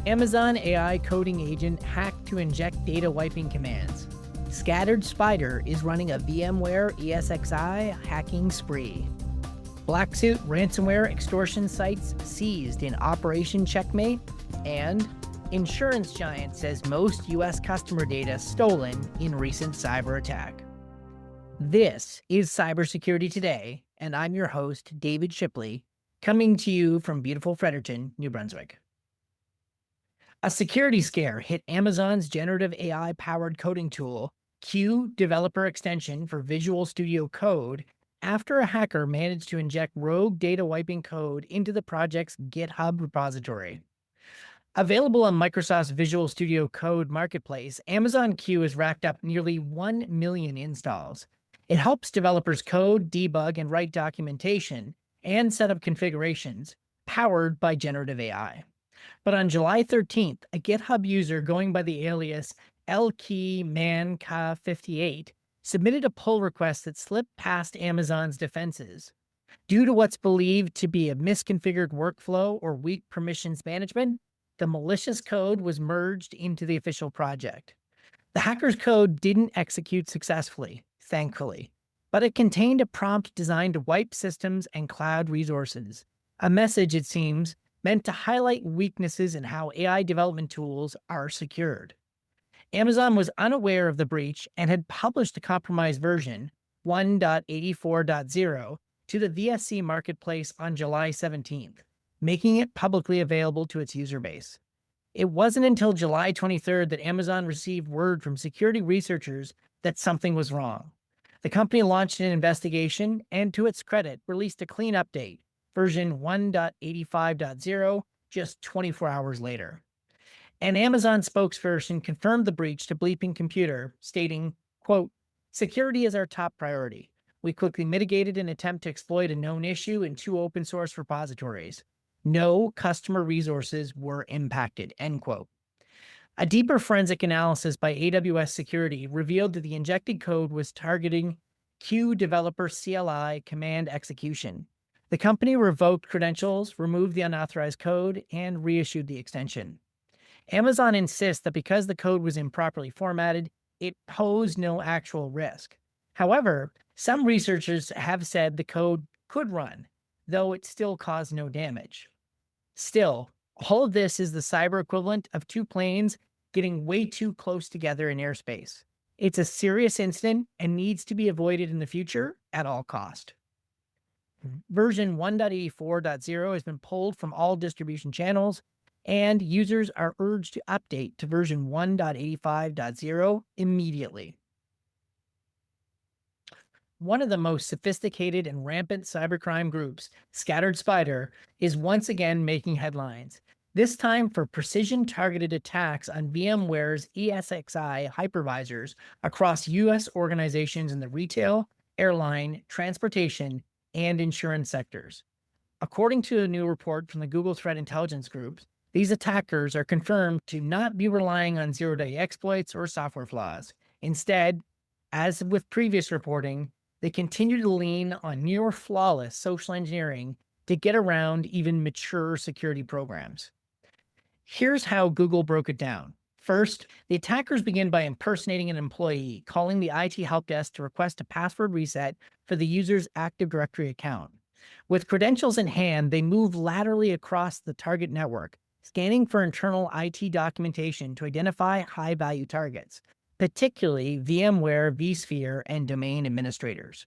Amazon AI coding agent hacked to inject data wiping commands. Scattered Spider is running a VMware ESXI hacking spree. Blacksuit ransomware extortion sites seized in Operation Checkmate. And insurance giant says most U.S. customer data stolen in recent cyber attack. This is Cybersecurity Today, and I'm your host, David Shipley, coming to you from beautiful Fredericton, New Brunswick. A security scare hit Amazon's generative AI-powered coding tool, Q Developer Extension for Visual Studio Code, after a hacker managed to inject rogue data wiping code into the project's GitHub repository. Available on Microsoft's Visual Studio Code marketplace, Amazon Q has racked up nearly 1 million installs. It helps developers code, debug, and write documentation and set up configurations powered by generative AI. But on July 13th, a GitHub user going by the alias LKeyManka58 submitted a pull request that slipped past Amazon's defenses. Due to what's believed to be a misconfigured workflow or weak permissions management, the malicious code was merged into the official project. The hacker's code didn't execute successfully, thankfully, but it contained a prompt designed to wipe systems and cloud resources. A message, it seems, meant to highlight weaknesses in how AI development tools are secured. Amazon was unaware of the breach and had published a compromised version, 1.84.0, to the VSC marketplace on July 17th, making it publicly available to its user base. It wasn't until July 23rd that Amazon received word from security researchers that something was wrong. The company launched an investigation and, to its credit, released a clean update, version 1.85.0, just 24 hours later. An Amazon spokesperson confirmed the breach to Bleeping Computer, stating, quote, "Security is our top priority. We quickly mitigated an attempt to exploit a known issue in 2 open source repositories. No customer resources were impacted," end quote. A deeper forensic analysis by AWS Security revealed that the injected code was targeting Q Developer CLI command execution. The company revoked credentials, removed the unauthorized code, and reissued the extension. Amazon insists that because the code was improperly formatted, it posed no actual risk. However, some researchers have said the code could run, though it still caused no damage. Still, all of this is the cyber equivalent of 2 planes getting way too close together in airspace. It's a serious incident and needs to be avoided in the future at all cost. Version 1.84.0 has been pulled from all distribution channels, and users are urged to update to version 1.85.0 immediately. One of the most sophisticated and rampant cybercrime groups, Scattered Spider, is once again making headlines, this time for precision-targeted attacks on VMware's ESXI hypervisors across U.S. organizations in the retail, airline, transportation, and insurance sectors. According to a new report from the Google Threat Intelligence Group, these attackers are confirmed to not be relying on zero-day exploits or software flaws. Instead, as with previous reporting, they continue to lean on near flawless social engineering to get around even mature security programs. Here's how Google broke it down. First, the attackers begin by impersonating an employee, calling the IT help desk to request a password reset for the user's Active Directory account. With credentials in hand, they move laterally across the target network, scanning for internal IT documentation to identify high-value targets, particularly VMware, vSphere, and domain administrators.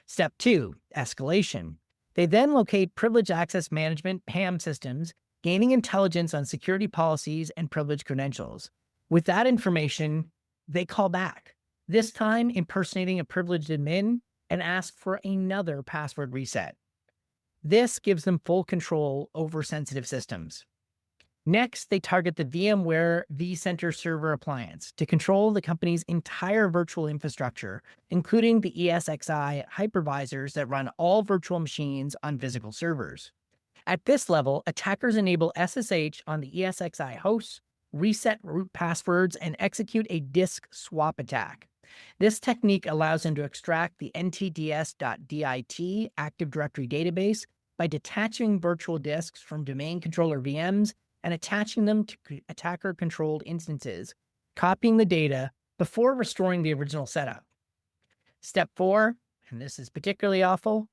Step 2, escalation. They then locate privileged access management (PAM) systems, gaining intelligence on security policies and privileged credentials. With that information, they call back, this time impersonating a privileged admin, and ask for another password reset. This gives them full control over sensitive systems. Next, they target the VMware vCenter server appliance to control the company's entire virtual infrastructure, including the ESXi hypervisors that run all virtual machines on physical servers. At this level, attackers enable SSH on the ESXi hosts, reset root passwords, and execute a disk swap attack. This technique allows them to extract the ntds.dit Active Directory database by detaching virtual disks from domain controller VMs and attaching them to attacker-controlled instances, copying the data before restoring the original setup. Step 4, and this is particularly awful,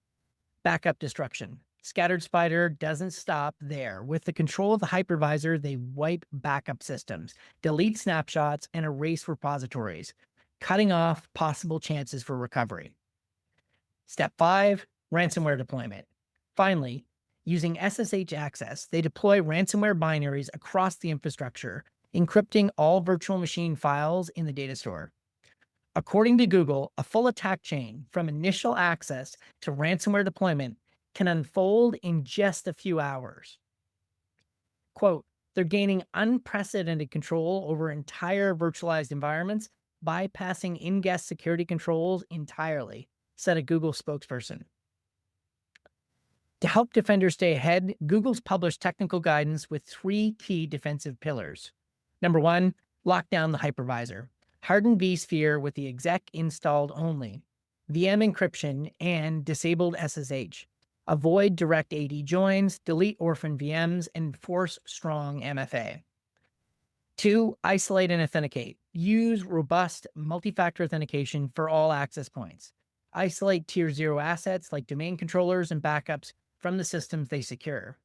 backup destruction. Scattered Spider doesn't stop there. With the control of the hypervisor, they wipe backup systems, delete snapshots, and erase repositories, cutting off possible chances for recovery. Step 5, ransomware deployment. Finally, using SSH access, they deploy ransomware binaries across the infrastructure, encrypting all virtual machine files in the data store. According to Google, a full attack chain from initial access to ransomware deployment can unfold in just a few hours. Quote, they're gaining unprecedented control over entire virtualized environments, bypassing in-guest security controls entirely, said a Google spokesperson. To help defenders stay ahead, Google's published technical guidance with 3 key defensive pillars. Number 1, lock down the hypervisor. Harden vSphere with the exec installed only. VM encryption and disabled SSH. Avoid direct AD joins, delete orphan VMs, and enforce strong MFA. 2, isolate and authenticate. Use robust multi-factor authentication for all access points. Isolate tier 0 assets like domain controllers and backups from the systems they secure.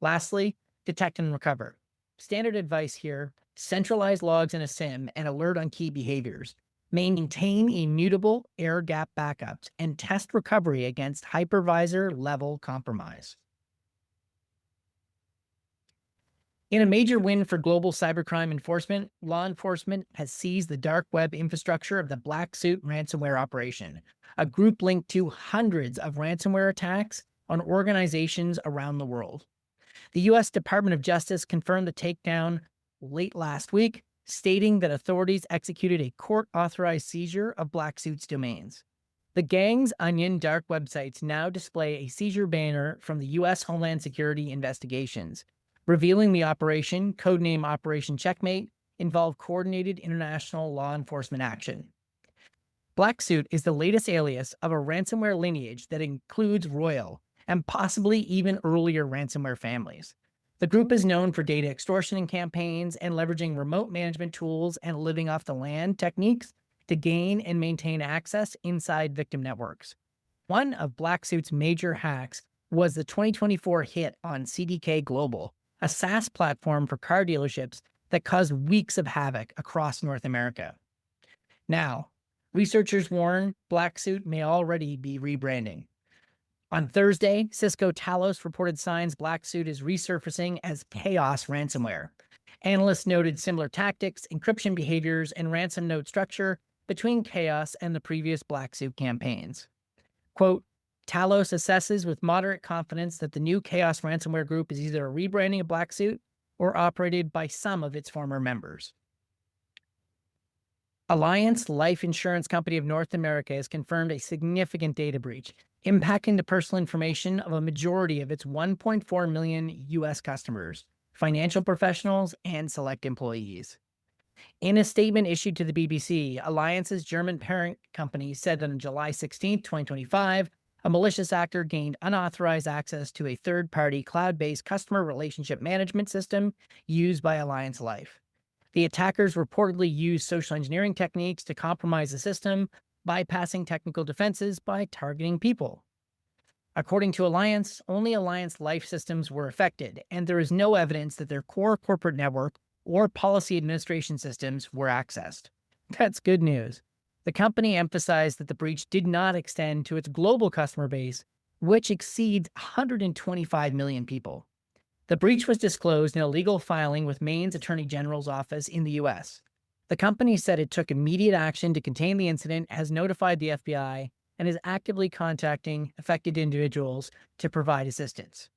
Lastly, detect and recover. Standard advice here, centralize logs in a SIEM and alert on key behaviors. Maintain immutable air gap backups and test recovery against hypervisor level compromise. In a major win for global cybercrime enforcement, law enforcement has seized the dark web infrastructure of the Black Suit ransomware operation, a group linked to hundreds of ransomware attacks on organizations around the world. The U.S. Department of Justice confirmed the takedown late last week, stating that authorities executed a court-authorized seizure of Black Suit's domains. The gang's Onion dark websites now display a seizure banner from the U.S. Homeland Security investigations, revealing the operation, codename Operation Checkmate, involved coordinated international law enforcement action. Black Suit is the latest alias of a ransomware lineage that includes Royal and possibly even earlier ransomware families. The group is known for data extortion campaigns and leveraging remote management tools and living off the land techniques to gain and maintain access inside victim networks. One of Black Suit's major hacks was the 2024 hit on CDK Global, a SaaS platform for car dealerships that caused weeks of havoc across North America. Now, researchers warn Black Suit may already be rebranding. On Thursday, Cisco Talos reported signs Black Suit is resurfacing as Chaos ransomware. Analysts noted similar tactics, encryption behaviors, and ransom note structure between Chaos and the previous Black Suit campaigns. Quote, Talos assesses with moderate confidence that the new Chaos ransomware group is either a rebranding of Black Suit or operated by some of its former members. Alliance Life Insurance Company of North America has confirmed a significant data breach, impacting the personal information of a majority of its 1.4 million U.S. customers, financial professionals, and select employees. In a statement issued to the BBC, Alliance's German parent company said that on July 16, 2025, a malicious actor gained unauthorized access to a third-party cloud-based customer relationship management system used by Alliance Life. The attackers reportedly used social engineering techniques to compromise the system, bypassing technical defenses by targeting people. According to Alliance, only Alliance Life systems were affected, and there is no evidence that their core corporate network or policy administration systems were accessed. That's good news. The company emphasized that the breach did not extend to its global customer base, which exceeds 125 million people. The breach was disclosed in a legal filing with Maine's Attorney General's office in the U.S. The company said it took immediate action to contain the incident, has notified the FBI, and is actively contacting affected individuals to provide assistance.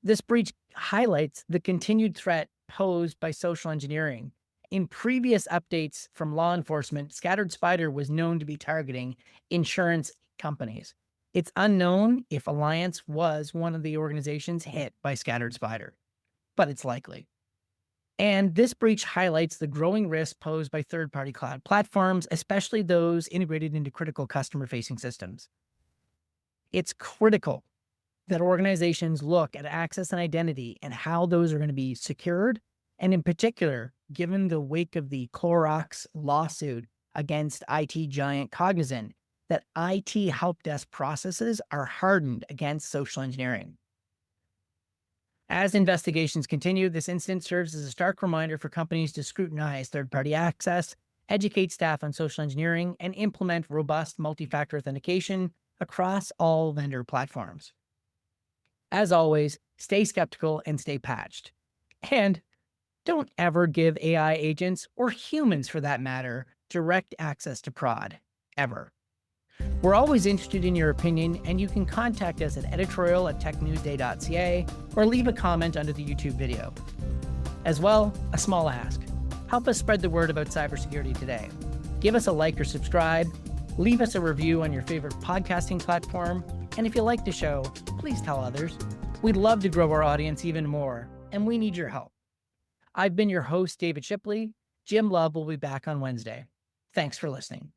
This breach highlights the continued threat posed by social engineering. In previous updates from law enforcement, Scattered Spider was known to be targeting insurance companies. It's unknown if Alliance was one of the organizations hit by Scattered Spider, but it's likely. And this breach highlights the growing risk posed by third-party cloud platforms, especially those integrated into critical customer-facing systems. It's critical that organizations look at access and identity and how those are going to be secured. And in particular, given the wake of the Clorox lawsuit against IT giant Cognizant, that IT help desk processes are hardened against social engineering. As investigations continue, this incident serves as a stark reminder for companies to scrutinize third-party access, educate staff on social engineering, and implement robust multi-factor authentication across all vendor platforms. As always, stay skeptical and stay patched. And don't ever give AI agents, or humans for that matter, direct access to prod, ever. We're always interested in your opinion, and you can contact us at editorial@technewsday.ca or leave a comment under the YouTube video. As well, a small ask. Help us spread the word about cybersecurity today. Give us a like or subscribe, leave us a review on your favorite podcasting platform, and if you like the show, please tell others. We'd love to grow our audience even more, and we need your help. I've been your host, David Shipley. Jim Love will be back on Wednesday. Thanks for listening.